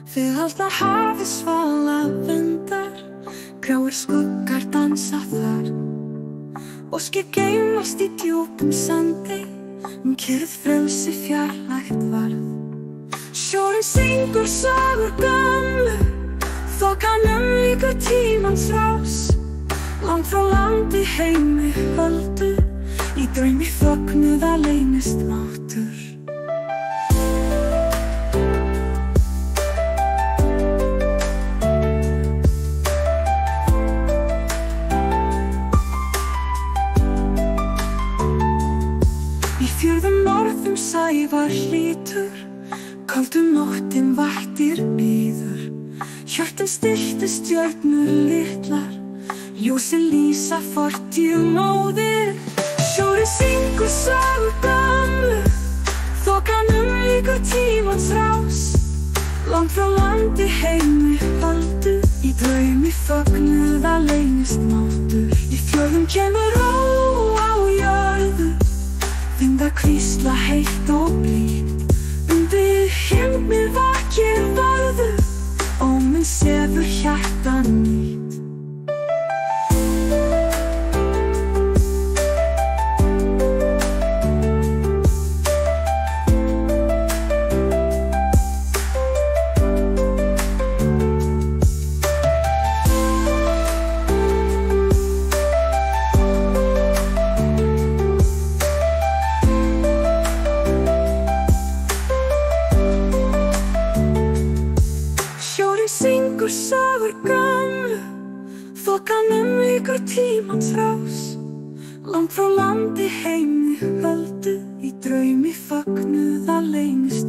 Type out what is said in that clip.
Við aldar hafið svala vindar, gráir skuggar dansa þar. Óskir geymast í djúpum sandi, kyrrð frelsi fjarlægt varð. Sjórinn syngur sögur gömlu, þokan líkur tímans rás. Langt frá landi heimi höldu, í draumi fögnuða leynist máttur. Í fjörðum norðum sævar hlýtur, köldum nóttin vaktir bíður. Hjörtin stillti stjörnur litlar, ljósin lýsa fortíð móðir. Sjórinn syngur sögur gömlu, þokan líkur tímans rás. Langt frá landi heimi höldu, í draumi fögnuða leynist máttur. Í fjörðum kemur ró á jörðu, vindar hvísla heitt og blítt. Undir himni vakir vörðu, óminn sefur hjarta nýtt. Syngur sögur gömlu, þokan líkur tímans rás. Langt frá landi heimi höldu, í draumi fögnuða leynist